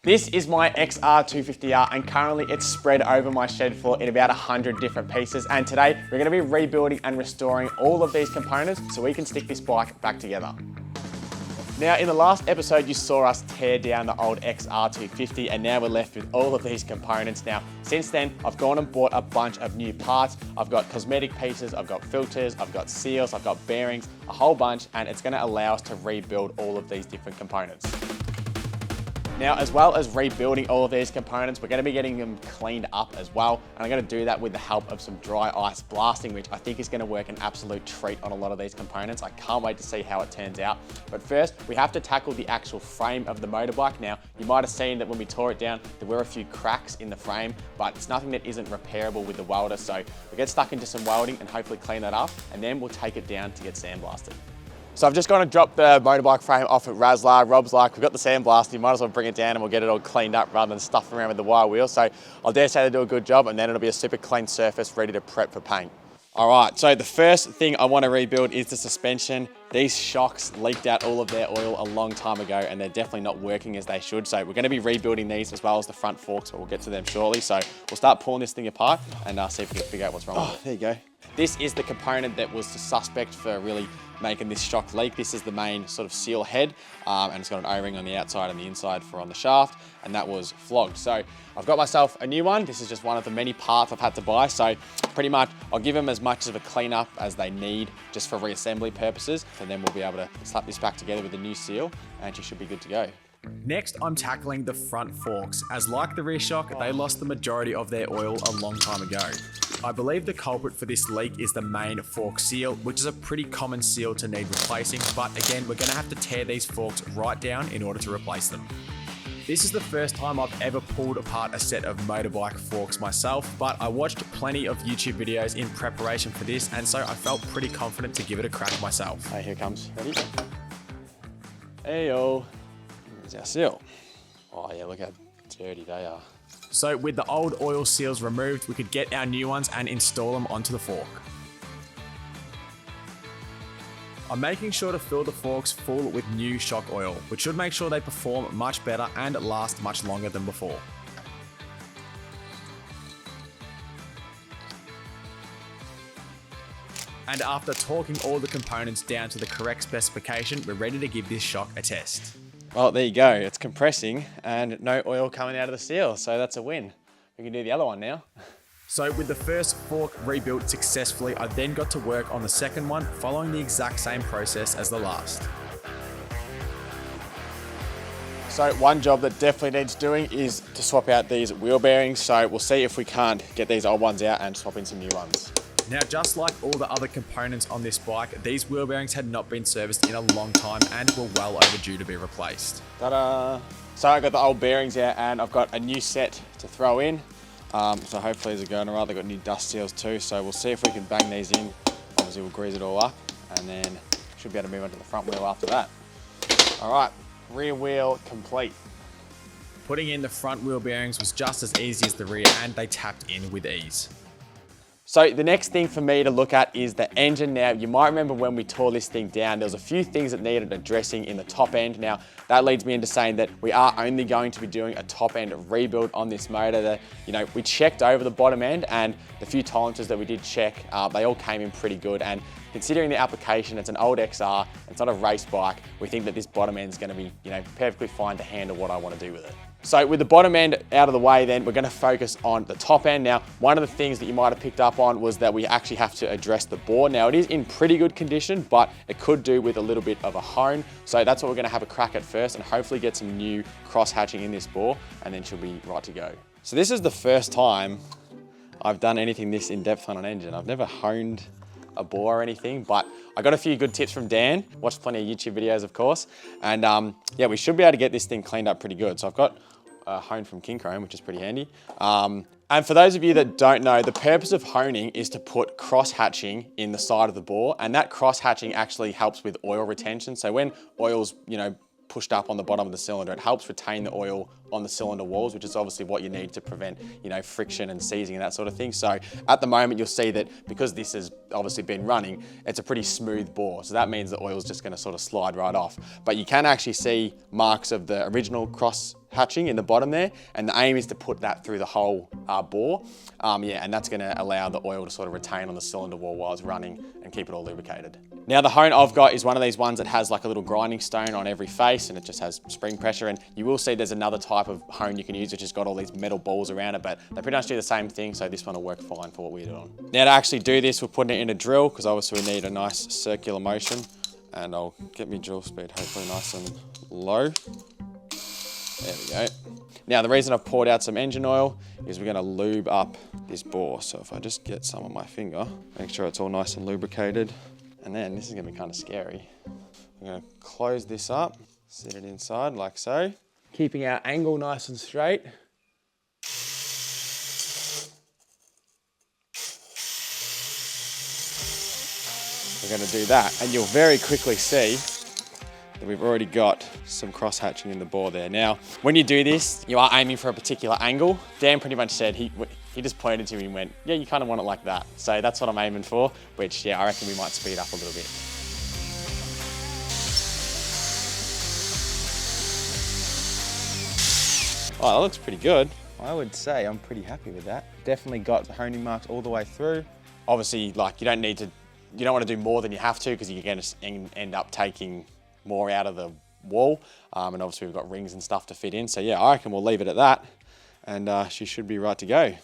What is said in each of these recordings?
This is my XR250R and currently it's spread over my shed floor in about 100 different pieces, and today we're going to be rebuilding and restoring all of these components so we can stick this bike back together. Now, in the last episode, you saw us tear down the old XR250 and now we're left with all of these components. Now, since then, I've gone and bought a bunch of new parts. I've got cosmetic pieces, I've got filters, I've got seals, I've got bearings, a whole bunch, and it's gonna allow us to rebuild all of these different components. Now, as well as rebuilding all of these components, we're gonna be getting them cleaned up as well. And I'm gonna do that with the help of some dry ice blasting, which I think is gonna work an absolute treat on a lot of these components. I can't wait to see how it turns out. But first, we have to tackle the actual frame of the motorbike. Now, you might have seen that when we tore it down, there were a few cracks in the frame, but it's nothing that isn't repairable with the welder. So we get stuck into some welding and hopefully clean that up, and then we'll take it down to get sandblasted. So I've just gone and dropped the motorbike frame off at Razlar. Rob's like, we've got the sandblast, you might as well bring it down and we'll get it all cleaned up rather than stuffing around with the wire wheel. So I'll dare say they do a good job, and then it'll be a super clean surface ready to prep for paint. All right, so the first thing I want to rebuild is the suspension. These shocks leaked out all of their oil a long time ago and they're definitely not working as they should. So we're going to be rebuilding these as well as the front forks, but we'll get to them shortly. So we'll start pulling this thing apart and see if we can figure out what's wrong with it. There you go. This is the component that was the suspect for really making this shock leak. This is the main sort of seal head, and it's got an O-ring on the outside and the inside for on the shaft, and that was flogged. So I've got myself a new one. This is just one of the many parts I've had to buy. So pretty much I'll give them as much of a cleanup as they need just for reassembly purposes, and then we'll be able to slap this back together with a new seal and you should be good to go. Next, I'm tackling the front forks, as like the rear shock, they lost the majority of their oil a long time ago. I believe the culprit for this leak is the main fork seal, which is a pretty common seal to need replacing, but again, we're going to have to tear these forks right down in order to replace them. This is the first time I've ever pulled apart a set of motorbike forks myself, but I watched plenty of YouTube videos in preparation for this, and so I felt pretty confident to give it a crack myself. Hey, here it comes. Ready? Hey-yo. There's our seal. Oh yeah, look how dirty they are. So with the old oil seals removed, we could get our new ones and install them onto the fork. I'm making sure to fill the forks full with new shock oil, which should make sure they perform much better and last much longer than before. And after torquing all the components down to the correct specification, we're ready to give this shock a test. Well, there you go. It's compressing and no oil coming out of the seal, so that's a win. We can do the other one now. So with the first fork rebuilt successfully, I then got to work on the second one, following the exact same process as the last. So one job that definitely needs doing is to swap out these wheel bearings. So we'll see if we can't get these old ones out and swap in some new ones. Now, just like all the other components on this bike, these wheel bearings had not been serviced in a long time and were well overdue to be replaced. Ta-da! So I got the old bearings out and I've got a new set to throw in. So hopefully these are going all right. They've got new dust seals too, so we'll see if we can bang these in. Obviously we'll grease it all up and then should be able to move on to the front wheel after that. All right, rear wheel complete. Putting in the front wheel bearings was just as easy as the rear, and they tapped in with ease. So the next thing for me to look at is the engine. Now, you might remember when we tore this thing down, there was a few things that needed addressing in the top end. Now, that leads me into saying that we are only going to be doing a top end rebuild on this motor. We checked over the bottom end, and the few tolerances that we did check, they all came in pretty good. And considering the application, it's an old XR, it's not a race bike, we think that this bottom end is going to be, perfectly fine to handle what I want to do with it. So with the bottom end out of the way, then we're going to focus on the top end. Now, one of the things that you might have picked up on was that we actually have to address the bore. Now, it is in pretty good condition, but it could do with a little bit of a hone. So that's what we're going to have a crack at first and hopefully get some new cross hatching in this bore, and then she'll be right to go. So this is the first time I've done anything this in depth on an engine. I've never honed a bore or anything, but I got a few good tips from Dan. Watched plenty of YouTube videos, of course. And yeah, we should be able to get this thing cleaned up pretty good. So I've got a hone from King Chrome, which is pretty handy. And for those of you that don't know, the purpose of honing is to put cross hatching in the side of the bore, and that cross hatching actually helps with oil retention. So when oil's, pushed up on the bottom of the cylinder. It helps retain the oil on the cylinder walls, which is obviously what you need to prevent, you know, friction and seizing and that sort of thing. So at the moment, you'll see that because this has obviously been running, it's a pretty smooth bore. So that means the oil's just gonna sort of slide right off. But you can actually see marks of the original cross hatching in the bottom there, and the aim is to put that through the whole bore. Yeah, and that's gonna allow the oil to sort of retain on the cylinder wall while it's running and keep it all lubricated. Now the hone I've got is one of these ones that has like a little grinding stone on every face, and it just has spring pressure, and you will see there's another type of hone you can use which has got all these metal balls around it, but they pretty much do the same thing, so this one will work fine for what we're doing. Now to actually do this, we're putting it in a drill, because obviously we need a nice circular motion, and I'll get my drill speed hopefully nice and low. There we go. Now the reason I've poured out some engine oil is we're gonna lube up this bore. So if I just get some on my finger, make sure it's all nice and lubricated. And then this is gonna be kind of scary. I'm gonna close this up, sit it inside like so. Keeping our angle nice and straight. We're gonna do that, and you'll very quickly see that we've already got some cross hatching in the bore there. Now, when you do this, you are aiming for a particular angle. Dan pretty much said, he just pointed to me and went, yeah, you kind of want it like that. So that's what I'm aiming for, which, yeah, I reckon we might speed up a little bit. Oh, that looks pretty good. I would say I'm pretty happy with that. Definitely got the honing marks all the way through. Obviously, like, you don't want to do more than you have to, because you're going to end up taking more out of the wall, and obviously we've got rings and stuff to fit in, so yeah, I reckon we'll leave it at that, and she should be right to go.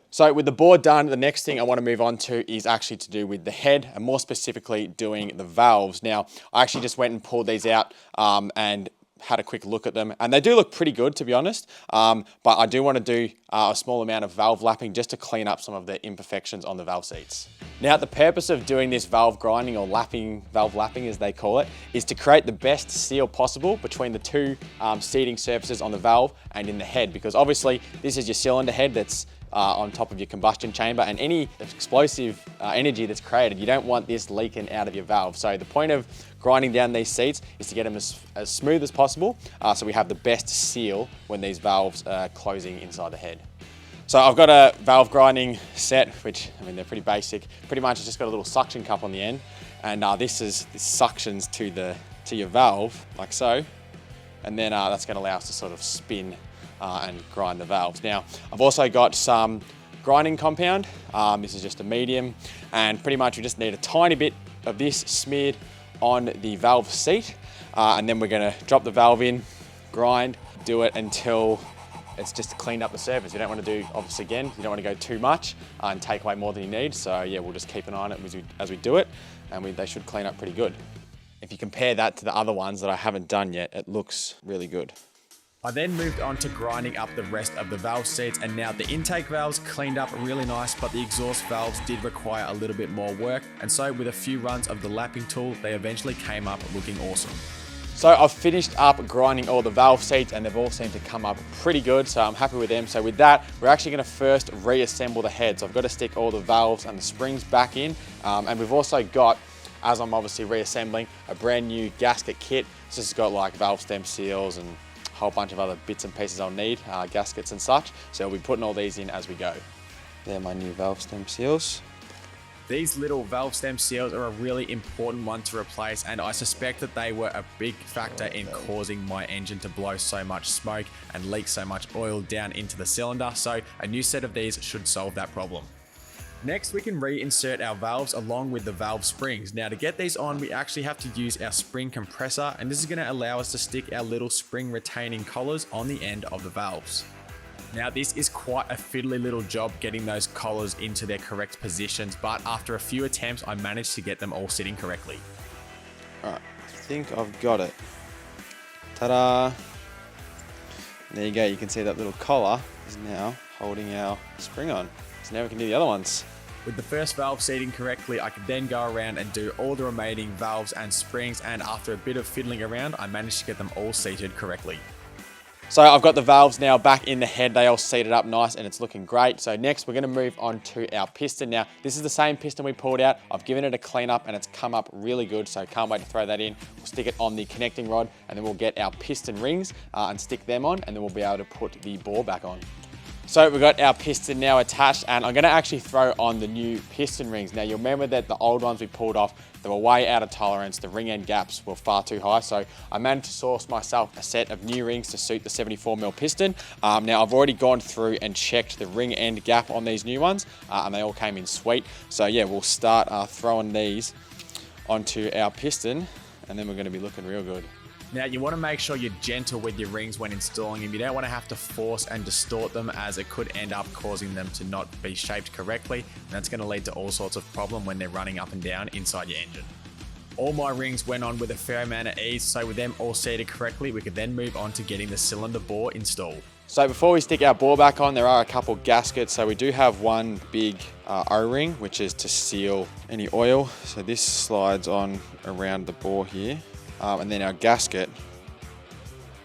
So with the board done, the next thing I want to move on to is actually to do with the head, and more specifically doing the valves. Now I actually just went and pulled these out and had a quick look at them, and they do look pretty good, to be honest, but I do want to do a small amount of valve lapping just to clean up some of the imperfections on the valve seats. Now, the purpose of doing this valve grinding, or valve lapping as they call it, is to create the best seal possible between the two seating surfaces on the valve and in the head, because obviously this is your cylinder head that's on top of your combustion chamber, and any explosive energy that's created, you don't want this leaking out of your valve. So the point of grinding down these seats is to get them as smooth as possible, so we have the best seal when these valves are closing inside the head. So I've got a valve grinding set, which, I mean, they're pretty basic. Pretty much it's just got a little suction cup on the end, and this suctions to your valve, like so, and then that's gonna allow us to sort of spin and grind the valves. Now, I've also got some grinding compound. This is just a medium, and pretty much we just need a tiny bit of this smeared on the valve seat, and then we're gonna drop the valve in, grind, do it until it's just cleaned up the surface. You don't want to do, obviously again, you don't want to go too much and take away more than you need. So yeah, we'll just keep an eye on it as we do it, and they should clean up pretty good. If you compare that to the other ones that I haven't done yet, it looks really good. I then moved on to grinding up the rest of the valve seats, and now the intake valves cleaned up really nice, but the exhaust valves did require a little bit more work, and so with a few runs of the lapping tool, they eventually came up looking awesome. So I've finished up grinding all the valve seats, and they've all seemed to come up pretty good, so I'm happy with them. So with that, we're actually going to first reassemble the head. So I've got to stick all the valves and the springs back in, and we've also got, as I'm obviously reassembling, a brand new gasket kit. So this has got like valve stem seals and a whole bunch of other bits and pieces I'll need, gaskets and such. So I'll be putting all these in as we go. They're my new valve stem seals. These little valve stem seals are a really important one to replace, and I suspect that they were a big factor in causing my engine to blow so much smoke and leak so much oil down into the cylinder, so a new set of these should solve that problem. Next, we can reinsert our valves along with the valve springs. Now, to get these on, we actually have to use our spring compressor, and this is going to allow us to stick our little spring retaining collars on the end of the valves. Now, this is quite a fiddly little job getting those collars into their correct positions, but after a few attempts, I managed to get them all sitting correctly. All right, I think I've got it. Ta-da! There you go, you can see that little collar is now holding our spring on. So now we can do the other ones. With the first valve seating correctly, I could then go around and do all the remaining valves and springs, and after a bit of fiddling around, I managed to get them all seated correctly. So I've got the valves now back in the head. They all seated up nice and it's looking great. So next we're gonna move on to our piston. Now, this is the same piston we pulled out. I've given it a clean up and it's come up really good. So can't wait to throw that in. We'll stick it on the connecting rod and then we'll get our piston rings and stick them on, and then we'll be able to put the bore back on. So we've got our piston now attached, and I'm gonna actually throw on the new piston rings. Now you'll remember that the old ones we pulled off, they were way out of tolerance. The ring end gaps were far too high. So I managed to source myself a set of new rings to suit the 74mm piston. Now I've already gone through and checked the ring end gap on these new ones and they all came in sweet. So yeah, we'll start throwing these onto our piston and then we're gonna be looking real good. Now you want to make sure you're gentle with your rings when installing them. You don't want to have to force and distort them, as it could end up causing them to not be shaped correctly, and that's going to lead to all sorts of problem when they're running up and down inside your engine. All my rings went on with a fair amount of ease, so with them all seated correctly, we could then move on to getting the cylinder bore installed. So before we stick our bore back on, there are a couple gaskets. So we do have one big O-ring, which is to seal any oil. So this slides on around the bore here. And then our gasket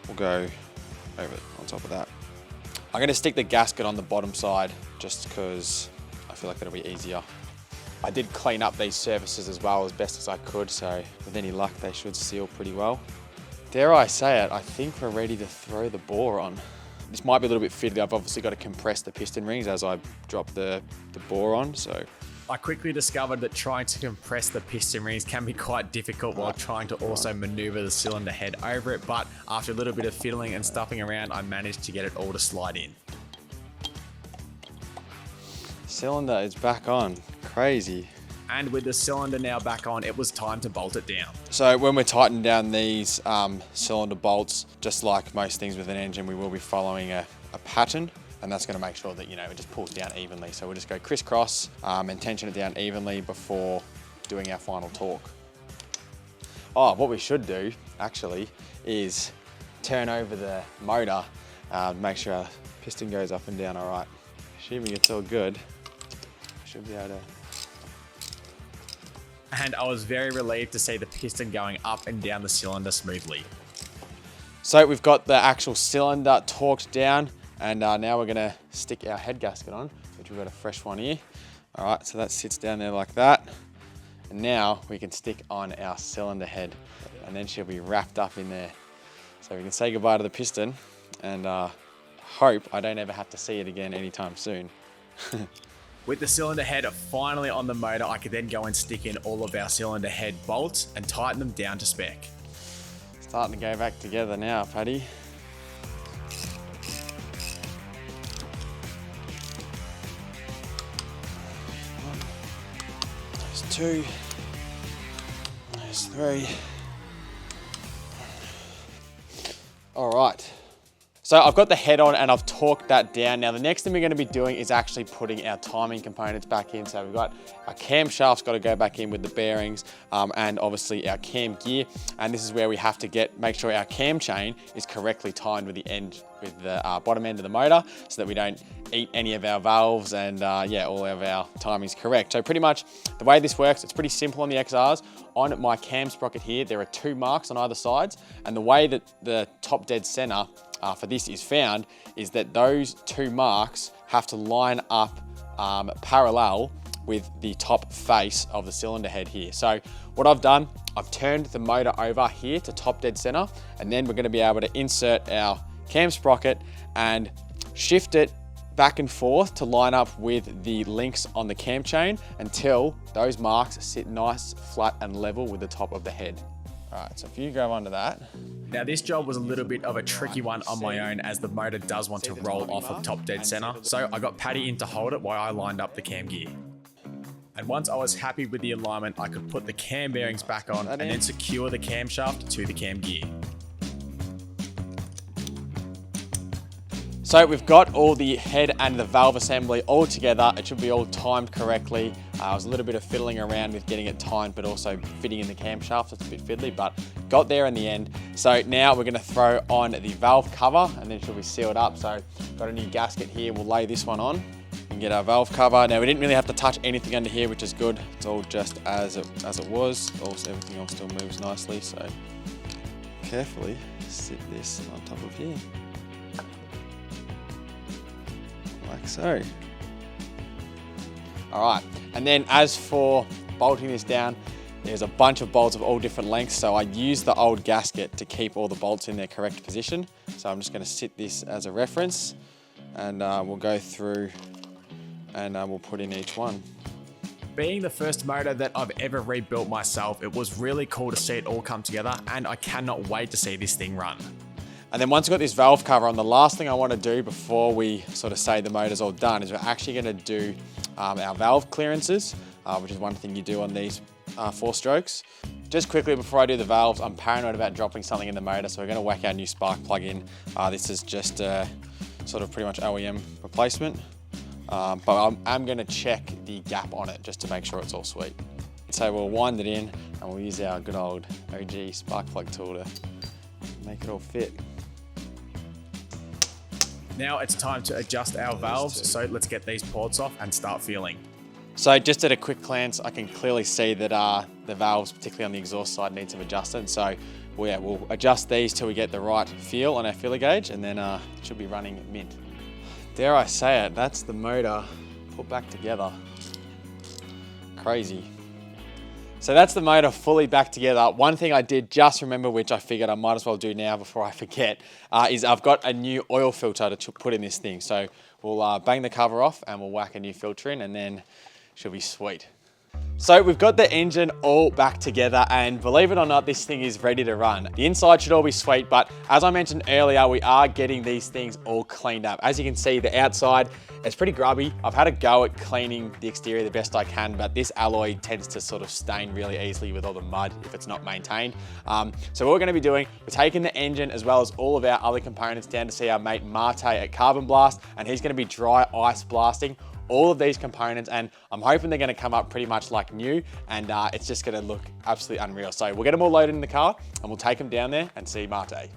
will go over on top of that. I'm going to stick the gasket on the bottom side just because I feel like it'll be easier. I did clean up these surfaces as well as best as I could, so with any luck they should seal pretty well. Dare I say it, I think we're ready to throw the bore on. This might be a little bit fiddly. I've obviously got to compress the piston rings as I drop the bore on, so. I quickly discovered that trying to compress the piston rings can be quite difficult while trying to also maneuver the cylinder head over it, but after a little bit of fiddling and stuffing around, I managed to get it all to slide in. Cylinder is back on, crazy. And with the cylinder now back on, it was time to bolt it down. So when we're tightening down these cylinder bolts, just like most things with an engine, we will be following a pattern. And that's going to make sure that, you know, it just pulls down evenly. So we'll just go crisscross and tension it down evenly before doing our final torque. Oh, what we should do, actually, is turn over the motor, make sure our piston goes up and down all right. Assuming it's all good, I should be able to. And I was very relieved to see the piston going up and down the cylinder smoothly. So we've got the actual cylinder torqued down. And now we're gonna stick our head gasket on, which we've got a fresh one here. All right, so that sits down there like that. And now we can stick on our cylinder head, and then she'll be wrapped up in there. So we can say goodbye to the piston and hope I don't ever have to see it again anytime soon. With the cylinder head finally on the motor, I could then go and stick in all of our cylinder head bolts and tighten them down to spec. Starting to go back together now, Paddy. Two, there's three. All right. So I've got the head on and I've torqued that down. Now the next thing we're going to be doing is actually putting our timing components back in. So we've got our camshaft's got to go back in with the bearings and obviously our cam gear. And this is where we have to make sure our cam chain is correctly timed with the bottom end of the motor so that we don't eat any of our valves and yeah, all of our timing's correct. So pretty much the way this works, it's pretty simple on the XRs. On my cam sprocket here, there are 2 marks on either sides, and the way that the top dead center for this is found is that those 2 marks have to line up parallel with the top face of the cylinder head here. So what I've done, I've turned the motor over here to top dead center, and then we're going to be able to insert our cam sprocket and shift it back and forth to line up with the links on the cam chain until those marks sit nice, flat and level with the top of the head. All right, so if you go under that. Now this job was a little bit of a tricky one on my own, as the motor does want to roll off of top dead center. So I got Paddy in to hold it while I lined up the cam gear. And once I was happy with the alignment, I could put the cam bearings back on and then secure the camshaft to the cam gear. So we've got all the head and the valve assembly all together. It should be all timed correctly. I was a little bit of fiddling around with getting it timed, but also fitting in the camshaft. It's a bit fiddly, but got there in the end. So now we're gonna throw on the valve cover and then it should be sealed up. So got a new gasket here. We'll lay this one on and get our valve cover. Now we didn't really have to touch anything under here, which is good. It's all just as it was. Also, everything else still moves nicely. So carefully sit this on top of here. like so. All right, and then as for bolting this down, there's a bunch of bolts of all different lengths, so I use the old gasket to keep all the bolts in their correct position. So I'm just going to sit this as a reference, and we'll go through and we'll put in each one. Being the first motor that I've ever rebuilt myself, it was really cool to see it all come together, and I cannot wait to see this thing run. And then once we've got this valve cover on, the last thing I want to do before we sort of say the motor's all done is we're actually going to do our valve clearances, which is one thing you do on these 4-strokes. Just quickly before I do the valves, I'm paranoid about dropping something in the motor, so we're going to whack our new spark plug in. This is just sort of pretty much OEM replacement. But I'm going to check the gap on it just to make sure it's all sweet. So we'll wind it in and we'll use our good old OG spark plug tool to make it all fit. Now it's time to adjust our valves, so let's get these ports off and start feeling. So just at a quick glance, I can clearly see that the valves, particularly on the exhaust side, need some adjusting. So we'll adjust these till we get the right feel on our feeler gauge, and then it should be running mint. Dare I say it, that's the motor put back together. Crazy. So that's the motor fully back together. One thing I did just remember, which I figured I might as well do now before I forget, is I've got a new oil filter to put in this thing. So we'll bang the cover off and we'll whack a new filter in, and then it should be sweet. So we've got the engine all back together, and believe it or not, this thing is ready to run. The inside should all be sweet, but as I mentioned earlier, we are getting these things all cleaned up. As you can see, the outside is pretty grubby. I've had a go at cleaning the exterior the best I can, but this alloy tends to sort of stain really easily with all the mud if it's not maintained. So what we're gonna be doing, we're taking the engine as well as all of our other components down to see our mate Mate at Carbon Blast, and he's gonna be dry ice blasting all of these components, and I'm hoping they're gonna come up pretty much like new, and it's just gonna look absolutely unreal. So we'll get them all loaded in the car and we'll take them down there and see Mate.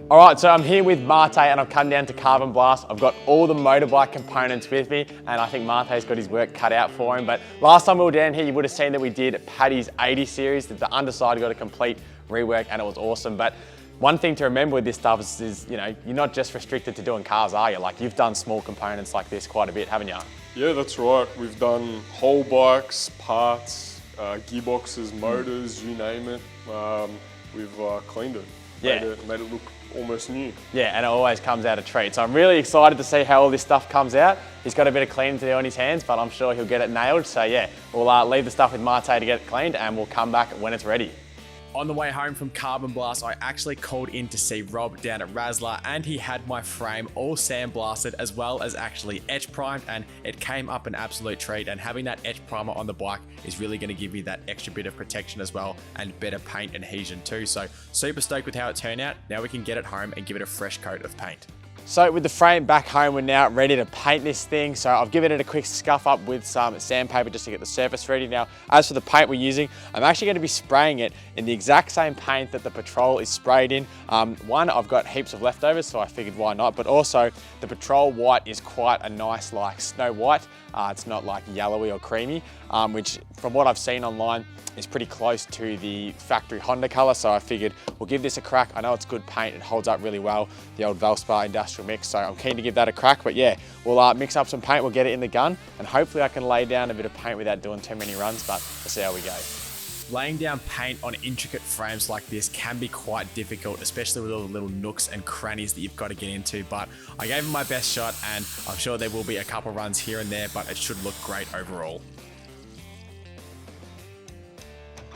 All right, so I'm here with Mate and I've come down to Carbon Blast. I've got all the motorbike components with me, and I think Mate's got his work cut out for him. But last time we were down here, you would have seen that we did Paddy's 80 series, that the underside got a complete rework, and it was awesome. But one thing to remember with this stuff is, you know, you're not just restricted to doing cars, are you? Like, you've done small components like this quite a bit, haven't you? Yeah, that's right. We've done whole bikes, parts, gearboxes, motors, you name it. We've cleaned it. Yeah. Made it look almost new. Yeah, and it always comes out a treat. So I'm really excited to see how all this stuff comes out. He's got a bit of cleaning to do on his hands, but I'm sure he'll get it nailed. So yeah, we'll leave the stuff with Mate to get it cleaned, and we'll come back when it's ready. On the way home from Carbon Blast, I actually called in to see Rob down at Razzler, and he had my frame all sandblasted as well as actually etch primed, and it came up an absolute treat. And having that etch primer on the bike is really going to give you that extra bit of protection as well, and better paint adhesion too. So super stoked with how it turned out. Now we can get it home and give it a fresh coat of paint. So with the frame back home, we're now ready to paint this thing. So I've given it a quick scuff up with some sandpaper just to get the surface ready. Now, as for the paint we're using, I'm actually going to be spraying it in the exact same paint that the Patrol is sprayed in. One, I've got heaps of leftovers, so I figured why not, but also the Patrol white is quite a nice like snow white. It's not like yellowy or creamy, which from what I've seen online is pretty close to the factory Honda color. So I figured we'll give this a crack. I know it's good paint, it holds up really well, the old Valspar industrial mix. So I'm keen to give that a crack, but yeah, we'll mix up some paint, we'll get it in the gun, and hopefully I can lay down a bit of paint without doing too many runs, but we'll see how we go. Laying down paint on intricate frames like this can be quite difficult, especially with all the little nooks and crannies that you've got to get into, but I gave it my best shot, and I'm sure there will be a couple runs here and there, but it should look great overall.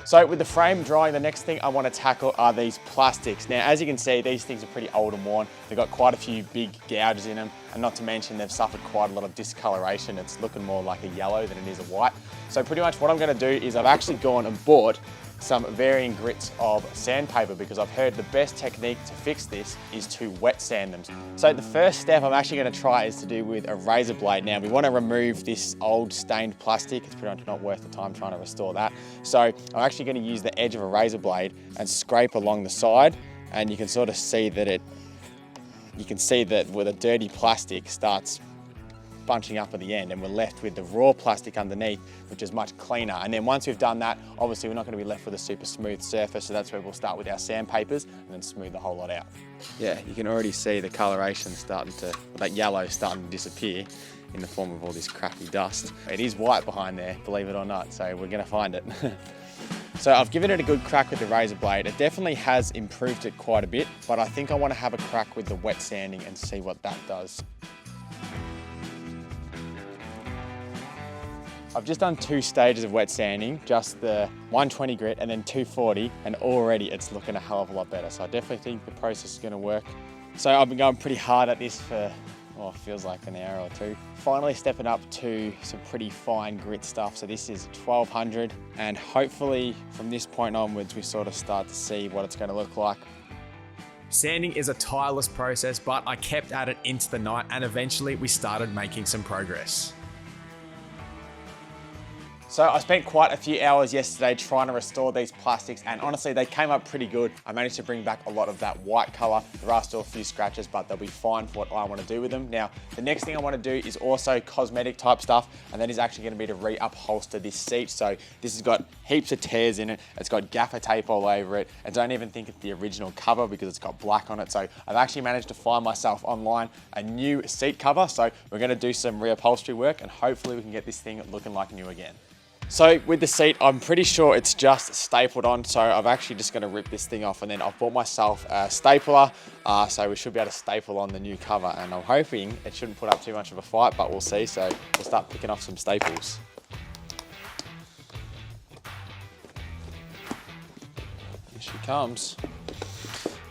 So with the frame drying, the next thing I want to tackle are these plastics. Now, as you can see, these things are pretty old and worn. They've got quite a few big gouges in them, and not to mention they've suffered quite a lot of discoloration. It's looking more like a yellow than it is a white. So pretty much what I'm going to do is I've actually gone and bought some varying grits of sandpaper, because I've heard the best technique to fix this is to wet sand them. So the first step I'm actually going to try is to do with a razor blade. Now we want to remove this old stained plastic. It's pretty much not worth the time trying to restore that. So I'm actually going to use the edge of a razor blade and scrape along the side, and you can sort of see that you can see that where the dirty plastic starts bunching up at the end, and we're left with the raw plastic underneath, which is much cleaner. And then once we've done that, obviously we're not going to be left with a super smooth surface, so that's where we'll start with our sandpapers and then smooth the whole lot out. Yeah, you can already see the coloration starting to, that yellow starting to disappear in the form of all this crappy dust. It is white behind there, believe it or not, so we're going to find it. So I've given it a good crack with the razor blade. It definitely has improved it quite a bit, but I think I want to have a crack with the wet sanding and see what that does. I've just done 2 stages of wet sanding, just the 120 grit and then 240, and already it's looking a hell of a lot better. So I definitely think the process is going to work. So I've been going pretty hard at this for, well, it feels like an hour or 2. Finally stepping up to some pretty fine grit stuff. So this is 1200, and hopefully from this point onwards, we sort of start to see what it's going to look like. Sanding is a tireless process, but I kept at it into the night, and eventually we started making some progress. So I spent quite a few hours yesterday trying to restore these plastics, and honestly they came up pretty good. I managed to bring back a lot of that white color. There are still a few scratches, but they'll be fine for what I want to do with them. Now, the next thing I want to do is also cosmetic type stuff, and that is actually going to be to re-upholster this seat. So this has got heaps of tears in it. It's got gaffer tape all over it. I don't even think it's the original cover because it's got black on it. So I've actually managed to find myself online a new seat cover. So we're going to do some reupholstery work, and hopefully we can get this thing looking like new again. So with the seat, I'm pretty sure it's just stapled on, so I'm actually just going to rip this thing off, and then I've bought myself a stapler, so we should be able to staple on the new cover, and I'm hoping it shouldn't put up too much of a fight, but we'll see. So we'll start picking off some staples. Here she comes.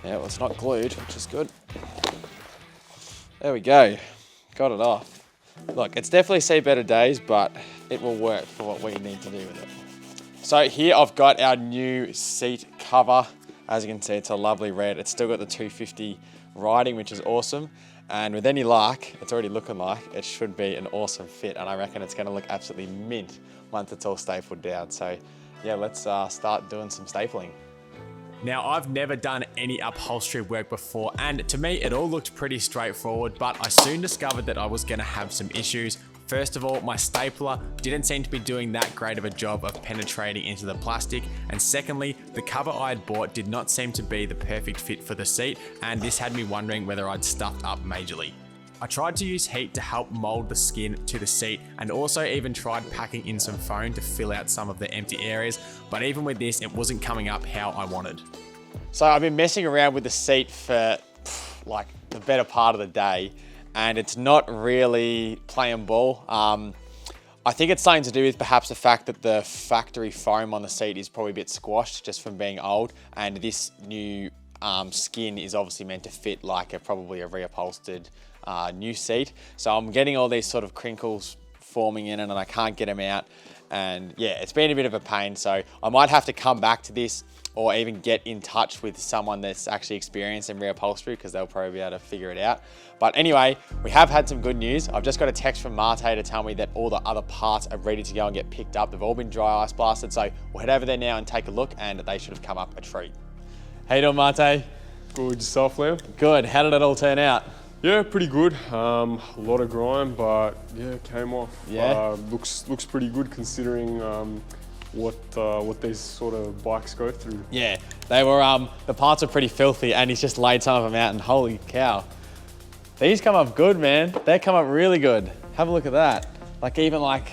Yeah, well, it's not glued, which is good. There we go, got it off. Look, it's definitely seen better days, but it will work for what we need to do with it. So here I've got our new seat cover. As you can see, it's a lovely red. It's still got the 250 writing, which is awesome. And with any luck, it's already looking like it should be an awesome fit. And I reckon it's gonna look absolutely mint once it's all stapled down. So yeah, let's start doing some stapling. Now, I've never done any upholstery work before, and to me, it all looked pretty straightforward, but I soon discovered that I was gonna have some issues. First of all, my stapler didn't seem to be doing that great of a job of penetrating into the plastic. And secondly, the cover I had bought did not seem to be the perfect fit for the seat, and this had me wondering whether I'd stuffed up majorly. I tried to use heat to help mold the skin to the seat, and also even tried packing in some foam to fill out some of the empty areas, but even with this, it wasn't coming up how I wanted. So I've been messing around with the seat for like the better part of the day, and it's not really playing ball. I think it's something to do with perhaps the fact that the factory foam on the seat is probably a bit squashed just from being old, and this new skin is obviously meant to fit like probably a reupholstered new seat. So I'm getting all these sort of crinkles forming in it, and I can't get them out. And yeah, it's been a bit of a pain. So I might have to come back to this, or even get in touch with someone that's actually experienced in reupholstery, because they'll probably be able to figure it out. But anyway, we have had some good news. I've just got a text from Mate to tell me that all the other parts are ready to go and get picked up. They've all been dry ice blasted. So we'll head over there now and take a look, and they should have come up a treat. How you doing, Mate? Good, yourself, Liam? Good. How did it all turn out? Yeah, pretty good. A lot of grime, but yeah, came off. Yeah. Looks pretty good considering what these sort of bikes go through. Yeah, they were, the parts are pretty filthy, and he's just laid some of them out, and holy cow. These come up good, man. They come up really good. Have a look at that. Like even like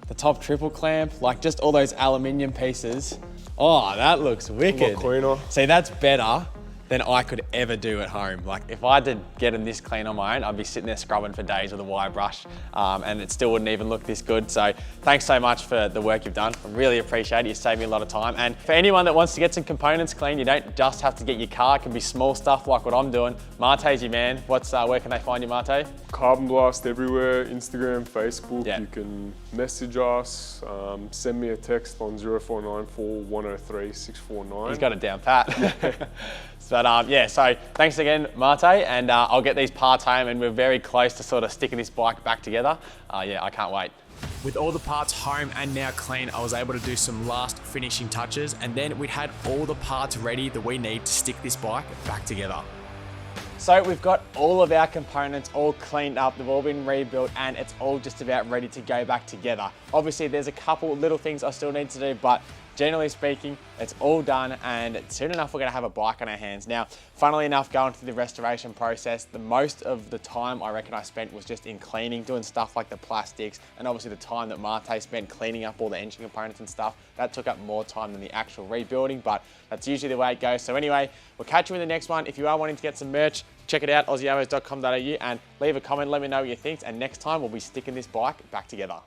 the top triple clamp, like just all those aluminium pieces. Oh, that looks wicked. A lot cleaner. See, that's better than I could ever do at home. Like if I did get them this clean on my own, I'd be sitting there scrubbing for days with a wire brush, and it still wouldn't even look this good. So thanks so much for the work you've done. I really appreciate it. You saved me a lot of time. And for anyone that wants to get some components clean, you don't just have to get your car. It can be small stuff like what I'm doing. Mate's your man. Where can they find you, Mate? Carbon Blast everywhere, Instagram, Facebook. Yeah. You can message us, send me a text on 0494 103 649. He's got it down pat. But yeah, so thanks again, Mate, and I'll get these parts home, and we're very close to sort of sticking this bike back together. Yeah, I can't wait. With all the parts home and now clean, I was able to do some last finishing touches, and then we had all the parts ready that we need to stick this bike back together. So we've got all of our components all cleaned up, they've all been rebuilt, and it's all just about ready to go back together. Obviously there's a couple little things I still need to do, but generally speaking, it's all done, and soon enough we're gonna have a bike on our hands. Now, funnily enough, going through the restoration process, the most of the time I reckon I spent was just in cleaning, doing stuff like the plastics, and obviously the time that Mate spent cleaning up all the engine components and stuff, that took up more time than the actual rebuilding, but that's usually the way it goes. So anyway, we'll catch you in the next one. If you are wanting to get some merch, check it out, aussiearvos.com.au, and leave a comment, let me know what you think, and next time we'll be sticking this bike back together.